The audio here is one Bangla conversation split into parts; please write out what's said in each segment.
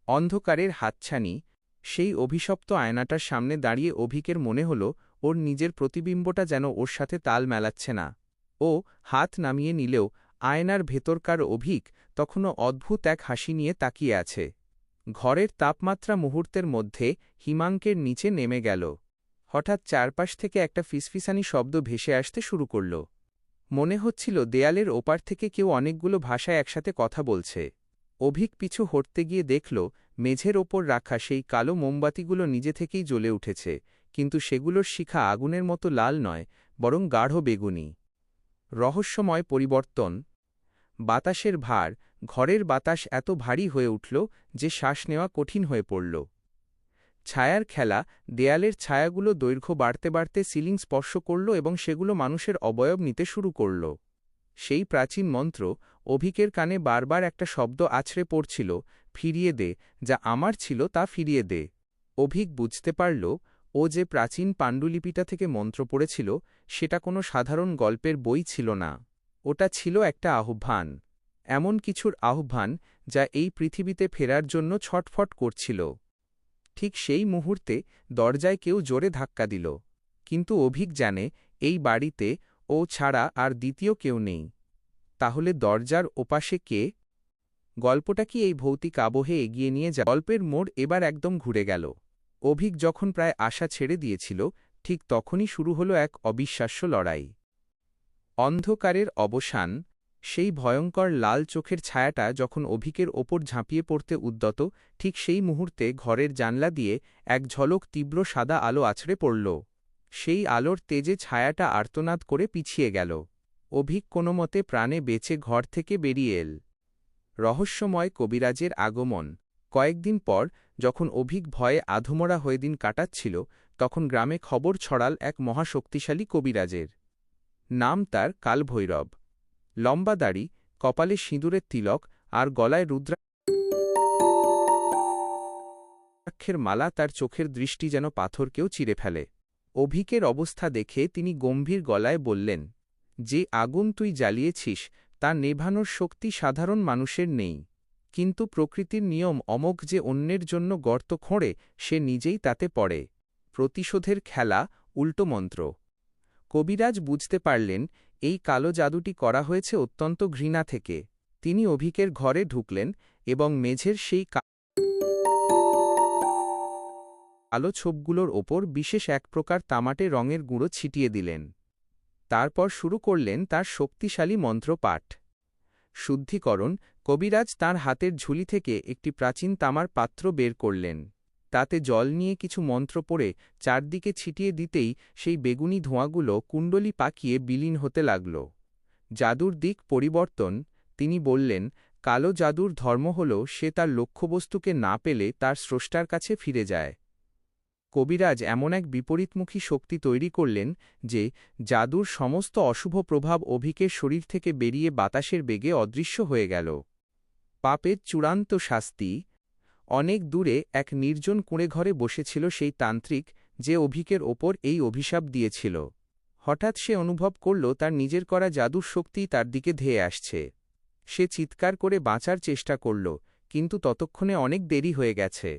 অন্ধকারের হাতছানি, সেই অভিশপ্ত আয়নাটার সামনে দাঁড়িয়ে অভিকের মনে হল ওর নিজের প্রতিবিম্বটা যেন ওর সাথে তাল মেলাচ্ছে না। ও হাত নামিয়ে নিলেও আয়নার ভেতরকার অভিক তখনও অদ্ভুত এক হাসি নিয়ে তাকিয়ে আছে। ঘরের তাপমাত্রা মুহূর্তের মধ্যে হিমাঙ্কের নিচে নেমে গেল। হঠাৎ চারপাশ থেকে একটা ফিসফিসানি শব্দ ভেসে আসতে শুরু করল। মনে হচ্ছিল দেয়ালের ওপার থেকে কেউ অনেকগুলো ভাষায় একসাথে কথা বলছে। অভিক পিছু হটতে গিয়ে দেখল মেঝের ওপর রাখা সেই কালো মোমবাতিগুলো নিজে থেকেই জ্বলে উঠেছে, কিন্তু সেগুলোর শিখা আগুনের মতো লাল নয়, বরং গাঢ় বেগুনি। রহস্যময় পরিবর্তন। বাতাসের ভার, ঘরের বাতাস এত ভারী হয়ে উঠল যে শ্বাস নেওয়া কঠিন হয়ে পড়ল। ছায়ার খেলা, দেয়ালের ছায়াগুলো দৈর্ঘ্য বাড়তে বাড়তে সিলিং স্পর্শ করল এবং সেগুলো মানুষের অবয়ব নিতে শুরু করল। সেই প্রাচীন মন্ত্র, অভিকের কানে বারবার একটা শব্দ আছড়ে পড়ছিল, ফিরিয়ে দে, যা আমার ছিল তা ফিরিয়ে দে। অভিক বুঝতে পারল ও যে প্রাচীন পাণ্ডুলিপিটা থেকে মন্ত্র পড়েছিল সেটা কোনো সাধারণ গল্পের বই ছিল না। ওটা ছিল একটা আহ্বান, এমন কিছুর আহ্বান যা এই পৃথিবীতে ফেরার জন্য ছটফট করছিল। ঠিক সেই মুহূর্তে দরজায় কেউ জোরে ধাক্কা দিল, কিন্তু অভিক জানে এই বাড়িতে ও ছাড়া আর দ্বিতীয় কেউ নেই। তাহলে দরজার ওপাশে কে? গল্পটা কি এই ভৌতিক আবহে এগিয়ে নিয়ে যায়? গল্পের মোড় এবার একদম ঘুরে গেল। অভিক যখন প্রায় আশা ছেড়ে দিয়েছিল, ঠিক তখনই শুরু হলো এক অবিশ্বাস্য লড়াই। অন্ধকারের অবসান। সেই ভয়ঙ্কর লাল চোখের ছায়াটা যখন অভিকের ওপর ঝাঁপিয়ে পড়তে উদ্যত, ঠিক সেই মুহূর্তে ঘরের জানলা দিয়ে এক ঝলক তীব্র সাদা আলো আছড়ে পড়ল। সেই আলোর তেজে ছায়াটা আর্তনাদ করে পিছিয়ে গেল। অভিক কোনোমতে প্রাণে বেঁচে ঘর থেকে বেরিয়ে এল। রহস্যময় কবিরাজের আগমন। কয়েকদিন পর যখন অভিক ভয়ে আধমরা হয়ে দিন কাটাচ্ছিল, তখন গ্রামে খবর ছড়াল এক মহাশক্তিশালী কবিরাজের। নাম তার কালভৈরব। লম্বা দাড়ি, কপালে সিঁদুরের তিলক আর গলায় রুদ্রাক্ষের মালা, তার চোখের দৃষ্টি যেন পাথরকেও চিরে ফেলে। অভিকের অবস্থা দেখে তিনি গম্ভীর গলায় বললেন, যে আগুন তুই জ্বালিয়েছিস তা নেভানোর শক্তি সাধারণ মানুষের নেই, কিন্তু প্রকৃতির নিয়ম অমোঘ, যে অন্যের জন্য গর্ত খোঁড়ে সে নিজেই তাতে পড়ে। প্রতিশোধের খেলা, উল্টো মন্ত্র। কবিরাজ বুঝতে পারলেন এই কালো জাদুটি করা হয়েছে অত্যন্ত ঘৃণা থেকে। তিনি অভিকের ঘরে ঢুকলেন এবং মেঝের সেই কালো ছোপগুলোর ওপর বিশেষ এক প্রকার তামাটে রঙের গুঁড়ো ছিটিয়ে দিলেন। তারপর শুরু করলেন তার শক্তিশালী মন্ত্রপাঠ। শুদ্ধিকরণ। কবিরাজ তাঁর হাতের ঝুলি থেকে একটি প্রাচীন তামার পাত্র বের করলেন। তাতে জল নিয়ে কিছু মন্ত্র পড়ে চারদিকে ছিটিয়ে দিতেই সেই বেগুনি ধোঁয়াগুলো কুণ্ডলী পাকিয়ে বিলীন হতে লাগল। জাদুর দিক পরিবর্তন। তিনি বললেন, কালো জাদুর ধর্ম হল সে তার লক্ষ্যবস্তুকে না পেলে তার স্রষ্টার কাছে ফিরে যায়। কবিরাজ এমন এক বিপরীতমুখী শক্তি তৈরি করলেন যে জাদুর সমস্ত অশুভ প্রভাব অভিকের শরীর থেকে বেরিয়ে বাতাসের বেগে অদৃশ্য হয়ে গেল। পাপের চূড়ান্ত শাস্তি। অনেক দূরে এক নির্জন কুঁড়েঘরে বসেছিল সেই তান্ত্রিক যে অভিকের ওপর এই অভিশাপ দিয়েছিল। হঠাৎ সে অনুভব করল তার নিজের করা জাদুর শক্তি তার দিকে ধেয়ে আসছে। সে চিৎকার করে বাঁচার চেষ্টা করল, কিন্তু ততক্ষণে অনেক দেরি হয়ে গেছে।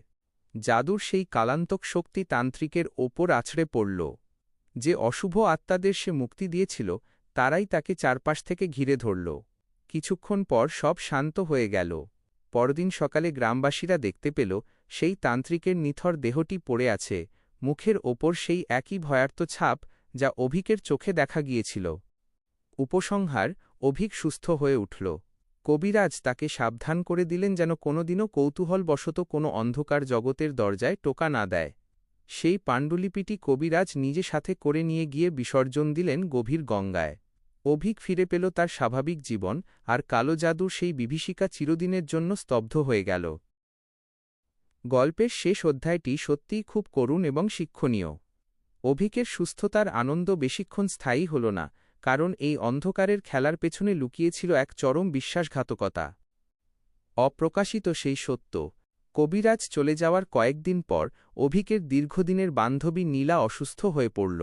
জাদুর সেই কালান্তক শক্তি তান্ত্রিকের ওপর আছড়ে পড়ল। যে অশুভ আত্মাদের সে মুক্তি দিয়েছিল তারাই তাকে চারপাশ থেকে ঘিরে ধরল। কিছুক্ষণ পর সব শান্ত হয়ে গেল। পরদিন সকালে গ্রামবাসীরা দেখতে পেল সেই তান্ত্রিকের নিথর দেহটি পড়ে আছে, মুখের ওপর সেই একই ভয়ার্ত ছাপ যা অভিকের চোখে দেখা গিয়েছিল। উপসংহার। অভিক সুস্থ হয়ে উঠল। কবিরাজ তাকে সাবধান করে দিলেন যেন কোনোদিনও কৌতূহলবশত কোনো অন্ধকার জগতের দরজায় টোকা না দেয়। সেই পাণ্ডুলিপিটি কবিরাজ নিজে সাথে করে নিয়ে গিয়ে বিসর্জন দিলেন গভীর গঙ্গায়। অভিক ফিরে পেল তার স্বাভাবিক জীবন, আর কালো জাদুর সেই বিভীষিকা চিরদিনের জন্য স্তব্ধ হয়ে গেল। গল্পের শেষ অধ্যায়টি সত্যিই খুব করুণ এবং শিক্ষণীয়। অভিকের সুস্থতার আনন্দ বেশিক্ষণ স্থায়ী হল না, কারণ এই অন্ধকারের খেলার পেছনে লুকিয়েছিল এক চরম বিশ্বাসঘাতকতা। অপ্রকাশিত সেই সত্য। কবিরাজ চলে যাওয়ার কয়েকদিন পর অভিকের দীর্ঘদিনের বান্ধবী নীলা অসুস্থ হয়ে পড়ল।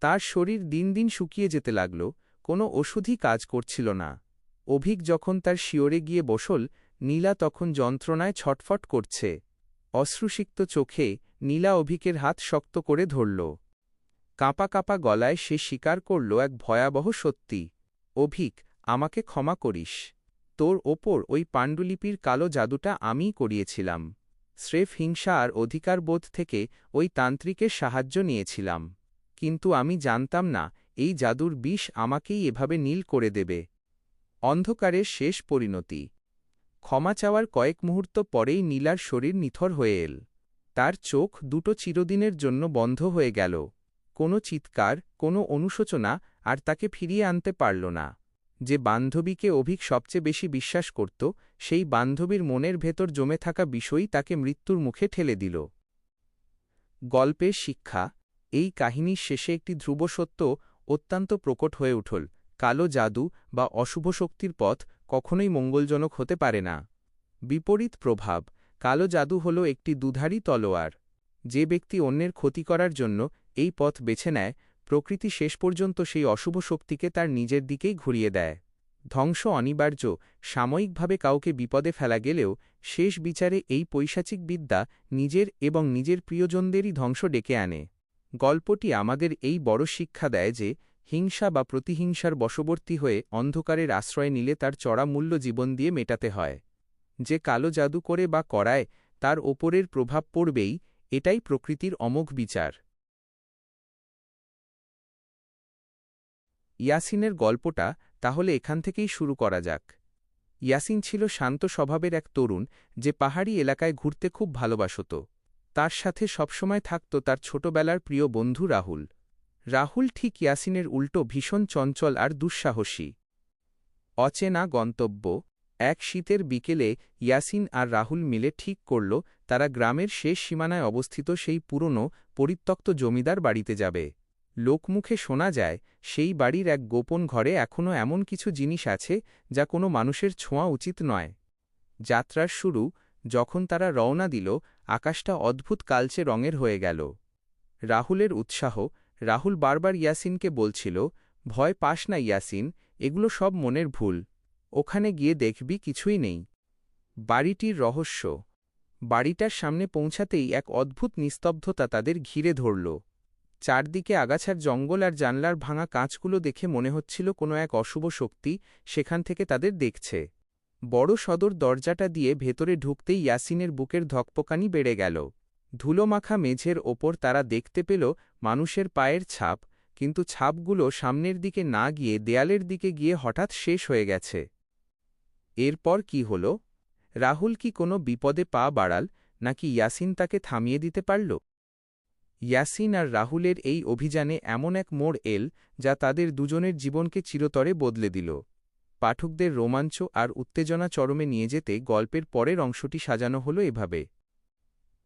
তার শরীর দিন দিন শুকিয়ে যেতে লাগল, কোনো ওষুধই কাজ করছিল না। অভিক যখন তার শিয়রে গিয়ে বসল, নীলা তখন যন্ত্রণায় ছটফট করছে। অশ্রুসিক্ত চোখে নীলা অভিকের হাত শক্ত করে ধরল। কাঁপা কাঁপা গলায় সে স্বীকার করল এক ভয়াবহ সত্যি। অভিক, আমাকে ক্ষমা করিস। তোর ওপর ওই পাণ্ডুলিপির কালো জাদুটা আমিই করিয়েছিলাম। স্রেফ হিংসা আর অধিকারবোধ থেকে ওই তান্ত্রিকের সাহায্য নিয়েছিলাম। কিন্তু আমি জানতাম না এই জাদুর বিষ আমাকেই এভাবে নীল করে দেবে। অন্ধকারের শেষ পরিণতি। ক্ষমা চাওয়ার কয়েক মুহূর্ত পরেই নীলার শরীর নিথর হয়ে এল। তার চোখ দুটো চিরদিনের জন্য বন্ধ হয়ে গেল। কোনো চিৎকার, কোনো অনুশোচনা আর তাকে ফিরিয়ে আনতে পারল না। যে বান্ধবীকে অভিক সবচেয়ে বেশি বিশ্বাস করত, সেই বান্ধবীর মনের ভেতর জমে থাকা বিষয়ই তাকে মৃত্যুর মুখে ঠেলে দিল। গল্পের শিক্ষা। এই কাহিনীর শেষে একটি ধ্রুব সত্য অত্যন্ত প্রকট হয়ে উঠল। কালো জাদু বা অশুভ শক্তির পথ কখনোই মঙ্গলজনক হতে পারে না। বিপরীত প্রভাব। কালো জাদু হল একটি দুধারী তলোয়ার। যে ব্যক্তি অন্যের ক্ষতি করার জন্য এই পথ বেছে নেয়, প্রকৃতি শেষ পর্যন্ত সেই অশুভ শক্তিকে তার নিজের দিকেই ঘুরিয়ে দেয়। ধ্বংস অনিবার্য। সাময়িকভাবে কাউকে বিপদে ফেলা গেলেও শেষ বিচারে এই পৈশাচিক বিদ্যা নিজের এবং নিজের প্রিয়জনদেরই ধ্বংস ডেকে আনে। গল্পটি আমাদের এই বড় শিক্ষা দেয় যে হিংসা বা প্রতিহিংসার বশবর্তী হয়ে অন্ধকারের আশ্রয় নিলে তার চড়া মূল্য জীবন দিয়ে মেটাতে হয়। যে কালো জাদু করে বা করায়, তার ওপরের প্রভাব পড়বেই, এটাই প্রকৃতির অমোঘ বিচার। ইয়াসিনের গল্পটা তাহলে এখান থেকেই শুরু করা যাক। ইয়াসিন ছিল শান্ত স্বভাবের এক তরুণ, যে পাহাড়ি এলাকায় ঘুরতে খুব ভালোবাসত। তার সাথে সবসময় থাকত তার ছোটবেলার প্রিয় বন্ধু রাহুল। রাহুল ঠিক ইয়াসিনের উল্টো ভীষণ চঞ্চল আর দুঃসাহসী। অচেনা গন্তব্য। এক শীতের বিকেলে ইয়াসিন আর রাহুল মিলে ঠিক করল তারা গ্রামের শেষ সীমানায় অবস্থিত সেই পুরনো পরিত্যক্ত জমিদার বাড়িতে যাবে। লোকমুখে শোনা যায় সেই বাড়ির এক গোপন ঘরে এখনও এমন কিছু জিনিস আছে যা কোনো মানুষের ছোঁয়া উচিত নয়। যাত্রার শুরু। যখন তারা রওনা দিল, আকাশটা অদ্ভুত কালচে রঙের হয়ে গেল। রাহুলের উৎসাহ। রাহুল বারবার ইয়াসিনকে বলছিল, ভয় পাস না ইয়াসিন, এগুলো সব মনের ভুল। ওখানে গিয়ে দেখবি কিছুই নেই। বাড়িটির রহস্য। বাড়িটার সামনে পৌঁছাতেই এক অদ্ভুত নিস্তব্ধতা তাদের ঘিরে ধরল। চারদিকে আগাছার জঙ্গল আর জানলার ভাঙা কাঁচগুলো দেখে মনে হচ্ছিল কোনো এক অশুভ শক্তি সেখান থেকে তাদের দেখছে। বড় সদর দরজাটা দিয়ে ভেতরে ঢুকতেই ইয়াসিনের বুকের ধকপকানি বেড়ে গেল। ধুলোমাখা মেঝের ওপর তারা দেখতে পেল মানুষের পায়ের ছাপ, কিন্তু ছাপগুলো সামনের দিকে না গিয়ে দেয়ালের দিকে গিয়ে হঠাৎ শেষ হয়ে গেছে। এরপর কি হল? রাহুল কি কোনো বিপদে পা বাড়াল, নাকি ইয়াসিন তাকে থামিয়ে দিতে পারল? ইয়াসিন আর রাহুলের এই অভিযানে এমন এক মোড় এল যা তাদের দুজনের জীবনকে চিরতরে বদলে দিল। পাঠকদের রোমাঞ্চ আর উত্তেজনা চরমে নিয়ে যেতে গল্পের পরের অংশটি সাজানো হল এভাবে।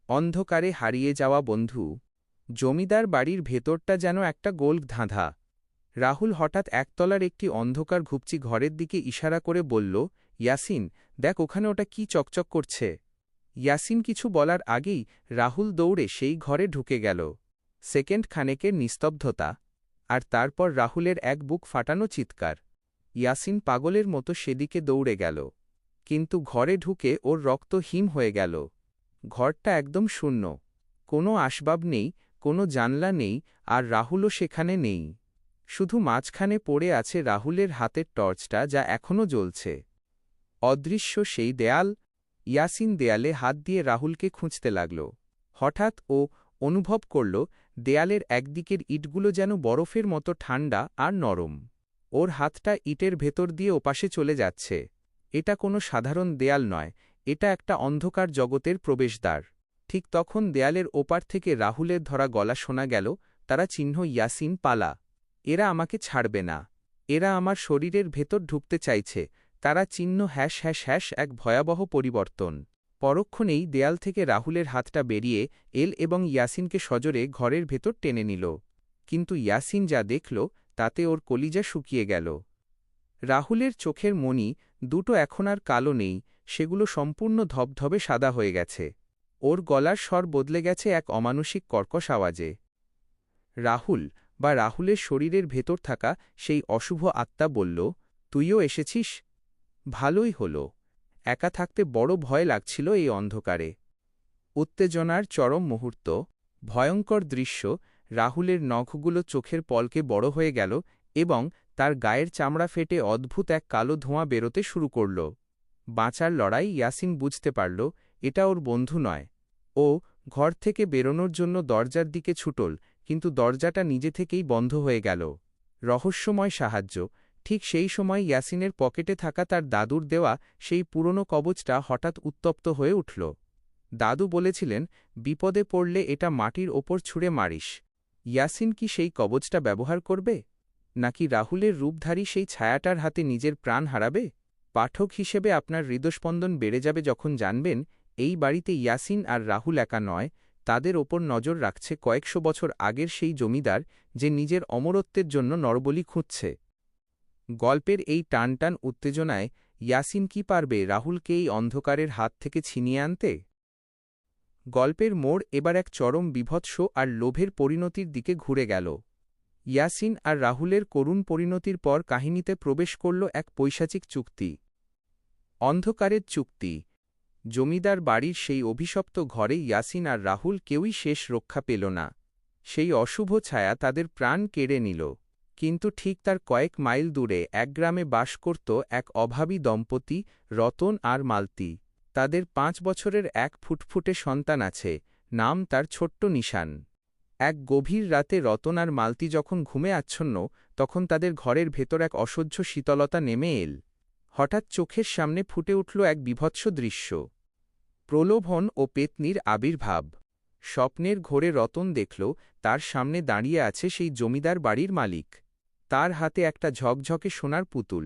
অন্ধকারে হারিয়ে যাওয়া বন্ধু। জমিদার বাড়ির ভেতরটা যেন একটা গোল ধাঁধা। রাহুল হঠাৎ একতলার একটি অন্ধকার ঘুপচি ঘরের দিকে ইশারা করে বলল, ইয়াসিন, দেখ ওখানে ওটা কি চকচক করছে। ইয়াসিন কিছু বলার আগেই রাহুল দৌড়ে সেই ঘরে ঢুকে গেল। সেকেন্ড খানেকের নিস্তব্ধতা, আর তারপর রাহুলের এক বুক ফাটানো চিৎকার। ইয়াসিন পাগলের মতো সেদিকে দৌড়ে গেল, কিন্তু ঘরে ঢুকে ওর রক্ত হিম হয়ে গেল। ঘরটা একদম শূন্য। কোনো আসবাব নেই, কোনো জানলা নেই, আর রাহুলও সেখানে নেই। শুধু মাঝখানে পড়ে আছে রাহুলের হাতের টর্চটা, যা এখনও জ্বলছে। অদৃশ্য সেই দেয়াল। ইয়াসিন দেয়ালে হাত দিয়ে রাহুলকে খুঁজতে লাগল। হঠাৎ ও অনুভব করল দেয়ালের একদিকের ইটগুলো যেন বরফের মতো ঠান্ডা আর নরম। ওর হাতটা ইটের ভেতর দিয়ে ওপাশে চলে যাচ্ছে। এটা কোনো সাধারণ দেয়াল নয়, এটা একটা অন্ধকার জগতের প্রবেশদ্বার। ঠিক তখন দেয়ালের ওপার থেকে রাহুলের ধরা গলা শোনা গেল, তারা চিহ্ন ইয়াসিন, পালা। এরা আমাকে ছাড়বে না। এরা আমার শরীরের ভেতর ঢুকতে চাইছে। তারা চিহ্ন # এক ভয়াবহ পরিবর্তন। পরক্ষণেই দেয়াল থেকে রাহুলের হাতটা বেরিয়ে এল এবং ইয়াসিনকে সজোরে ঘরের ভেতর টেনে নিল। কিন্তু ইয়াসিন যা দেখল তাতে ওর কলিজা শুকিয়ে গেল। রাহুলের চোখের মণি দুটো এখন আর কালো নেই, সেগুলো সম্পূর্ণ ধবধবে সাদা হয়ে গেছে। ওর গলার স্বর বদলে গেছে এক অমানুষিক কর্কশ আওয়াজে। রাহুল বা রাহুলের শরীরের ভেতর থাকা সেই অশুভ আত্মা বলল, তুইও এসেছিস? ভালোই হল। একা থাকতে বড় ভয় লাগছিল এই অন্ধকারে। উত্তেজনার চরম মুহূর্ত, ভয়ঙ্কর দৃশ্য, রাহুলের নখগুলো চোখের পলকে বড় হয়ে গেল এবং তার গায়ের চামড়া ফেটে অদ্ভুত এক কালো ধোঁয়া বেরোতে শুরু করল। বাঁচার লড়াই। ইয়াসিন বুঝতে পারল এটা ওর বন্ধু নয়। ও ঘর থেকে বেরোনোর জন্য দরজার দিকে ছুটল, কিন্তু দরজাটা নিজে থেকেই বন্ধ হয়ে গেল। রহস্যময় সাহায্য। ঠিক সেই সময় ইয়াসিনের পকেটে থাকা তার দাদুর দেওয়া সেই পুরনো কবচটা হঠাৎ উত্তপ্ত হয়ে উঠল। দাদু বলেছিলেন, বিপদে পড়লে এটা মাটির ওপর ছুঁড়ে মারিস। ইয়াসিন কি সেই কবচটা ব্যবহার করবে, নাকি রাহুলের রূপধারী সেই ছায়াটার হাতে নিজের প্রাণ হারাবে? পাঠক হিসেবে আপনার হৃদস্পন্দন বেড়ে যাবে যখন জানবেন এই বাড়িতে ইয়াসিন আর রাহুল একা নয়, তাদের ওপর নজর রাখছে কয়েকশো বছর আগের সেই জমিদার, যে নিজের অমরত্বের জন্য নরবলি খুঁজছে। গল্পের এই টানটান উত্তেজনায় ইয়াসিন কি পারবে রাহুলকে এই অন্ধকারের হাত থেকে ছিনিয়ে আনতে? গল্পের মোড় এবার এক চরম বিভৎস আর লোভের পরিণতির দিকে ঘুরে গেল। ইয়াসিন আর রাহুলের করুণ পরিণতির পর কাহিনীতে প্রবেশ করল এক পৈশাচিক চুক্তি। অন্ধকারের চুক্তি। জমিদার বাড়ির সেই অভিশপ্ত ঘরে ইয়াসিন আর রাহুল কেউই শেষ রক্ষা পেল না। সেই অশুভ ছায়া তাদের প্রাণ কেড়ে নিল। কিন্তু ঠিক তার কয়েক মাইল দূরে এক গ্রামে বাস করত এক অভাবী দম্পতি, রতন আর মালতী। তাদের ৫ বছরের এক ফুটফুটে সন্তান আছে, নাম তার ছোট্ট নিশান। এক গভীর রাতে রতন আর মালতী যখন ঘুমে আচ্ছন্ন, তখন তাদের ঘরের ভেতর এক অসহ্য শীতলতা নেমে এল। হঠাৎ চোখের সামনে ফুটে উঠল এক বীভৎস দৃশ্য। প্রলোভন ও পেতনির আবির্ভাব। স্বপ্নের ঘোরে রতন দেখল তার সামনে দাঁড়িয়ে আছে সেই জমিদার বাড়ির মালিক। তার হাতে একটা ঝকঝকে সোনার পুতুল।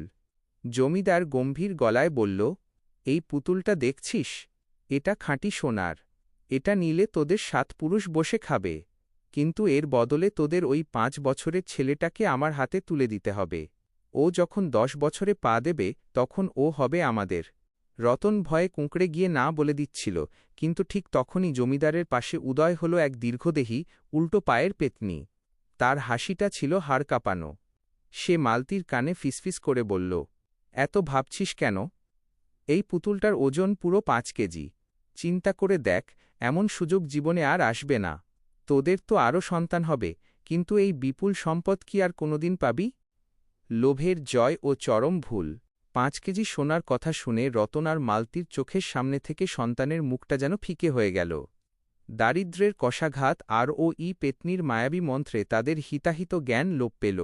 জমিদার গম্ভীর গলায় বলল, এই পুতুলটা দেখছিস? এটা খাঁটি সোনার। এটা নিলে তোদের ৭ পুরুষ বসে খাবে, কিন্তু এর বদলে তোদের ওই ৫ বছরের ছেলেটাকে আমার হাতে তুলে দিতে হবে। ও যখন ১০ বছরে পা দেবে তখন ও হবে আমাদের। রতন ভয়ে কুঁকড়ে গিয়ে না বলে দিচ্ছিল, কিন্তু ঠিক তখনই জমিদারের পাশে উদয় হল এক দীর্ঘদেহী, উল্টো পায়ের পেতনি। তার হাসিটা ছিল হাড় কাঁপানো। সে মালতীর কানে ফিসফিস করে বলল, এত ভাবছিস কেন? এই পুতুলটার ওজন পুরো ৫ কেজি। চিন্তা করে দেখ, এমন সুযোগ জীবনে আর আসবে না। তোদের তো আরও সন্তান হবে, কিন্তু এই বিপুল সম্পদ কি আর কোনোদিন পাবি? লোভের জয় ও চরম ভুল। ৫ কেজি সোনার কথা শুনে রতন আর মালতীর চোখের সামনে থেকে সন্তানের মুখটা যেন ফিকে হয়ে গেল। দারিদ্র্যের কষাঘাত আর পেতনির মায়াবী মন্ত্রে তাদের হিতাহিত জ্ঞান লোপ পেল।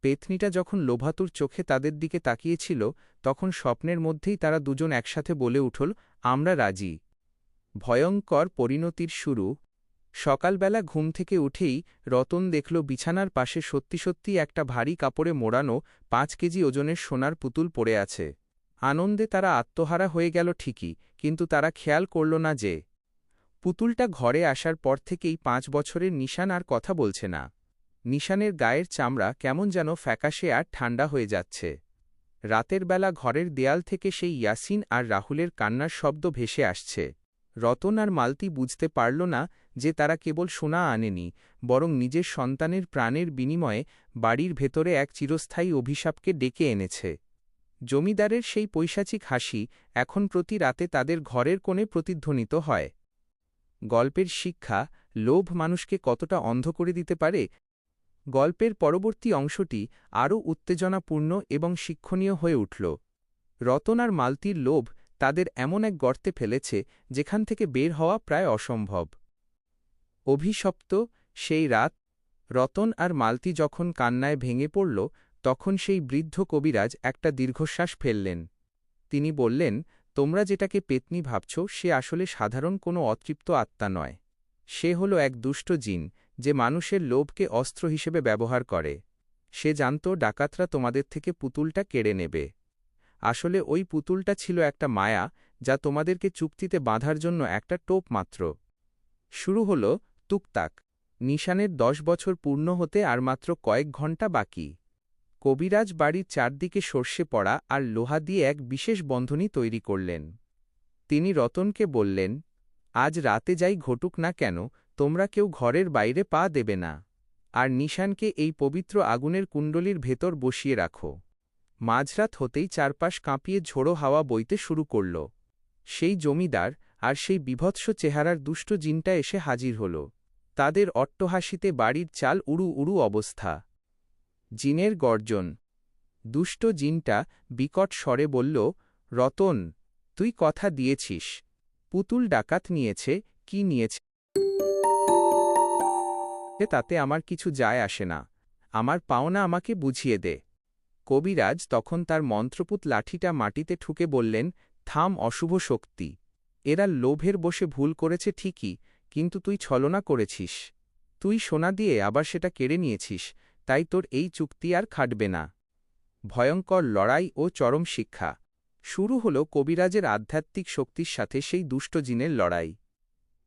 পেতনিটা যখন লোভাতুর চোখে তাদের দিকে তাকিয়েছিল, তখন স্বপ্নের মধ্যেই তারা দুজন একসাথে বলে উঠল, আমরা রাজি। ভয়ঙ্কর পরিণতির শুরু। সকালবেলা ঘুম থেকে উঠেই রতন দেখল বিছানার পাশে সত্যি সত্যি একটা ভারী কাপড়ে মোড়ানো ৫ কেজি ওজনের সোনার পুতুল পড়ে আছে। আনন্দে তারা আত্মহারা হয়ে গেল ঠিকই, কিন্তু তারা খেয়াল করল না যে পুতুলটা ঘরে আসার পর থেকেই ৫ বছরের নিশান আর কথা বলছে না। নিশানের গায়ের চামড়া কেমন যেন ফ্যাকাশে আর ঠান্ডা হয়ে যাচ্ছে। রাতের বেলা ঘরের দেয়াল থেকে সেই ইয়াসিন আর রাহুলের কান্নার শব্দ ভেসে আসছে। রতন আর মালতী বুঝতে পারল না যে তারা কেবল সোনা আনেনি, বরং নিজের সন্তানের প্রাণের বিনিময়ে বাড়ির ভেতরে এক চিরস্থায়ী অভিশাপকে ডেকে এনেছে। জমিদারের সেই পৈশাচিক হাসি এখন প্রতি রাতে তাদের ঘরের কোণে প্রতিধ্বনিত হয়। গল্পের শিক্ষা, লোভ মানুষকে কতটা অন্ধ করে দিতে পারে। গল্পের পরবর্তী অংশটি আরও উত্তেজনাপূর্ণ এবং শিক্ষণীয় হয়ে উঠল। রতন আর মালতীর লোভ তাদের এমন এক গর্তে ফেলেছে যেখান থেকে বের হওয়া প্রায় অসম্ভব। অভিশপ্ত সেই রাত। রতন আর মালতী যখন কান্নায় ভেঙে পড়ল, তখন সেই বৃদ্ধ কবিরাজ একটা দীর্ঘশ্বাস ফেললেন। তিনি বললেন, তোমরা যেটাকে পেতনি ভাবছ সে আসলে সাধারণ কোনো অতৃপ্ত আত্মা নয়। সে হল এক দুষ্ট জিন, যে মানুষের লোভকে অস্ত্র হিসেবে ব্যবহার করে। সে জানত ডাকাতরা তোমাদের থেকে পুতুলটা কেড়ে নেবে। আসলে ওই পুতুলটা ছিল একটা মায়া, যা তোমাদেরকে চুক্তিতে বাঁধার জন্য একটা টোপ মাত্র। শুরু হল তুকতাক। নিশানের ১০ বছর পূর্ণ হতে আর মাত্র কয়েক ঘণ্টা বাকি। কবিরাজ বাড়ির চারদিকে সর্ষে পড়া আর লোহা দিয়ে এক বিশেষ বন্ধনী তৈরি করলেন। তিনি রতনকে বললেন, আজ রাতে যাই ঘটুক না কেন, তোমরা কেউ ঘরের বাইরে পা দেবে না। আর নিশানকে এই পবিত্র আগুনের কুণ্ডলীর ভেতর বসিয়ে রাখো। মাঝরাত হতেই চারপাশ কাঁপিয়ে ঝোড়ো হাওয়া বইতে শুরু করল। সেই জমিদার আর সেই বীভৎস চেহারার দুষ্ট জিনটা এসে হাজির হল। তাদের অট্টহাসিতে বাড়ির চাল উড়ু উড়ু অবস্থা। জিনের গর্জন। দুষ্ট জিনটা বিকট স্বরে বলল, রতন, তুই কথা দিয়েছিস। পুতুল ডাকাত নিয়েছে, কি নিয়েছে তাতে আমার কিছু যায় আসে না। আমার পাওনা আমাকে বুঝিয়ে দে। কবিরাজ তখন তার মন্ত্রপুত লাঠিটা মাটিতে ঠুকে বললেন, থাম অশুভ শক্তি। এরা লোভের বসে ভুল করেছে ঠিকই, কিন্তু তুই ছলনা করেছিস। তুই সোনা দিয়ে আবার সেটা কেড়ে নিয়েছিস, তাই তোর এই চুক্তি আর খাটবে না। ভয়ঙ্কর লড়াই ও চরম শিক্ষা। শুরু হল কবিরাজের আধ্যাত্মিক শক্তির সাথে সেই দুষ্ট জিনের লড়াই।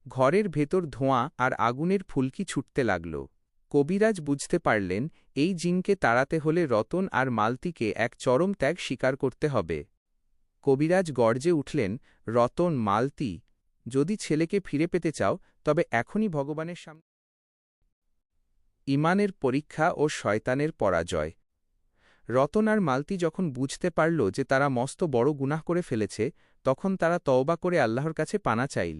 ঘরের ভেতর ধোঁয়া আর আগুনের ফুলকি ছুটতে লাগল। কবিরাজ বুঝতে পারলেন, এই জিনকে তাড়াতে হলে রতন আর মালতীকে এক চরম ত্যাগ স্বীকার করতে হবে। কবিরাজ গর্জে উঠলেন, রতন, মালতী, যদি ছেলেকে ফিরে পেতে চাও তবে এখনই ভগবানের সামনে। ঈমানের পরীক্ষা ও শয়তানের পরাজয়। রতন আর মালতী যখন বুঝতে পারল যে তারা মস্ত বড় গুনাহ করে ফেলেছে, তখন তারা তওবা করে আল্লাহর কাছে পানা চাইল।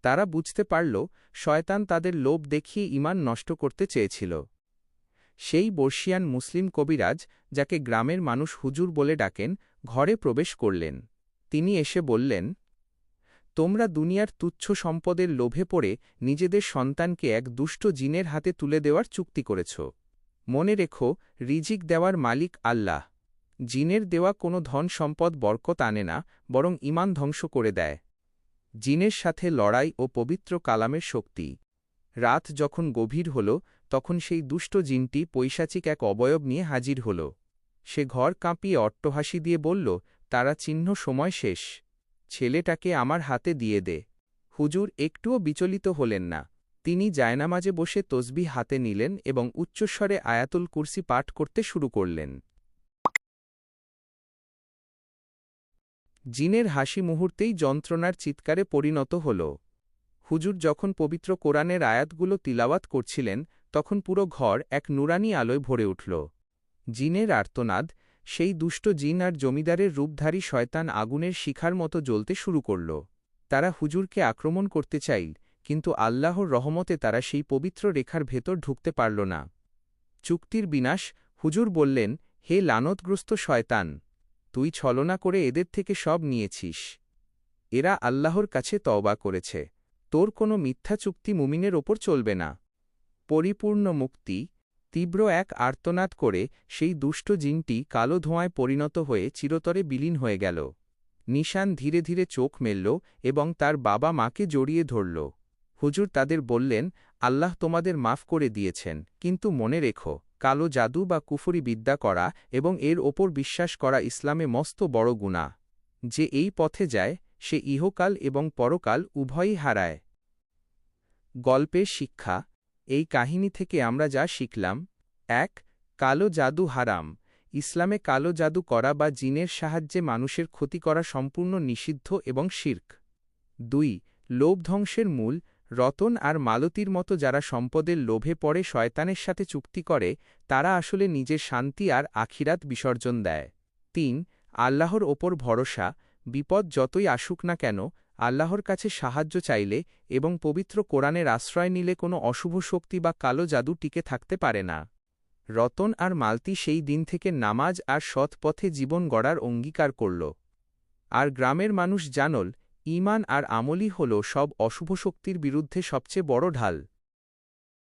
তারা বুঝতে পারল, শয়তান তাদের লোভ দেখিয়ে ঈমান নষ্ট করতে চেয়েছিল। সেই বর্ষিয়ান মুসলিম কবিরাজ, যাকে গ্রামের মানুষ হুজুর বলে ডাকেন, ঘরে প্রবেশ করলেন। তিনি এসে বললেন, তোমরা দুনিয়ার তুচ্ছ সম্পদের লোভে পড়ে নিজেদের সন্তানকে এক দুষ্ট জিনের হাতে তুলে দেওয়ার চুক্তি করেছ। মনে রেখো, রিজিক দেওয়ার মালিক আল্লাহ। জিনের দেওয়া কোনো ধন সম্পদ বরকত আনে না, বরং ঈমান ধ্বংস করে দেয়। জিনের সাথে লড়াই ও পবিত্র কালামের শক্তি। রাত যখন গভীর হল, তখন সেই দুষ্ট জিনটি পৈশাচিক এক অবয়ব নিয়ে হাজির হল। সে ঘর কাঁপিয়ে অট্টহাসি দিয়ে বলল, তারা চিহ্ন সময় শেষ। ছেলেটাকে আমার হাতে দিয়ে দে। হুজুর একটুও বিচলিত হলেন না। তিনি জায়নামাজে বসে তসবিহ হাতে নিলেন এবং উচ্চস্বরে আয়াতুল কুরসি পাঠ করতে শুরু করলেন। জিনের হাসি মুহূর্তেই যন্ত্রণার চিৎকারে পরিণত হল। হুজুর যখন পবিত্র কোরআনের আয়াতগুলো তিলাওয়াত করছিলেন, তখন পুরো ঘর এক নুরানি আলোয় ভরে উঠল। জিনের আর্তনাদ। সেই দুষ্ট জিন আর জমিদারের রূপধারী শয়তান আগুনের শিখার মতো জ্বলতে শুরু করল। তারা হুজুরকে আক্রমণ করতে চাইল, কিন্তু আল্লাহর রহমতে তারা সেই পবিত্র রেখার ভেতর ঢুকতে পারল না। চুক্তির বিনাশ। হুজুর বললেন, হে লানতগ্রস্ত শয়তান, তুই ছলনা করে এদের থেকে সব নিয়েছিস। এরা আল্লাহর কাছে তওবা করেছে। তোর কোনো মিথ্যা চুক্তি মুমিনের ওপর চলবে না। পরিপূর্ণ মুক্তি। তীব্র এক আর্তনাদ করে সেই দুষ্ট জিনটি কালো ধোঁয়ায় পরিণত হয়ে চিরতরে বিলীন হয়ে গেল। নিশান ধীরে ধীরে চোখ মেলল এবং তার বাবা মাকে জড়িয়ে ধরল। হুজুর তাদের বললেন, আল্লাহ তোমাদের মাফ করে দিয়েছেন, কিন্তু মনে রেখো, কালো জাদু বা কুফরি বিদ্যা করা এবং এর ওপর বিশ্বাস করা ইসলামে মস্ত বড় গুনাহ। যে এই পথে যায়, সে ইহকাল এবং পরকাল উভয়ই হারায়। গল্পের শিক্ষা। এই কাহিনী থেকে আমরা যা শিখলাম: ১. কালো জাদু হারাম। ইসলামে কালো জাদু করা বা জিনের সাহায্যে মানুষের ক্ষতি করা সম্পূর্ণ নিষিদ্ধ এবং শিরক। ২. লোভ ধ্বংসের মূল। রতন আর মালতীর মতো যারা সম্পদের লোভে পড়ে শয়তানের সাথে চুক্তি করে, তারা আসলে নিজের শান্তি আর আখিরাত বিসর্জন দেয়। ৩. আল্লাহর ওপর ভরসা। বিপদ যতই আসুক না কেন, আল্লাহর কাছে সাহায্য চাইলে এবং পবিত্র কোরআনের আশ্রয় নিলে কোনো অশুভ শক্তি বা কালো জাদু টিকে থাকতে পারে না। রতন আর মালতী সেই দিন থেকে নামাজ আর সৎ পথে জীবন গড়ার অঙ্গীকার করল। আর গ্রামের মানুষ জানল, ঈমান আর আমলই হল সব অশুভ শক্তির বিরুদ্ধে সবচেয়ে বড় ঢাল।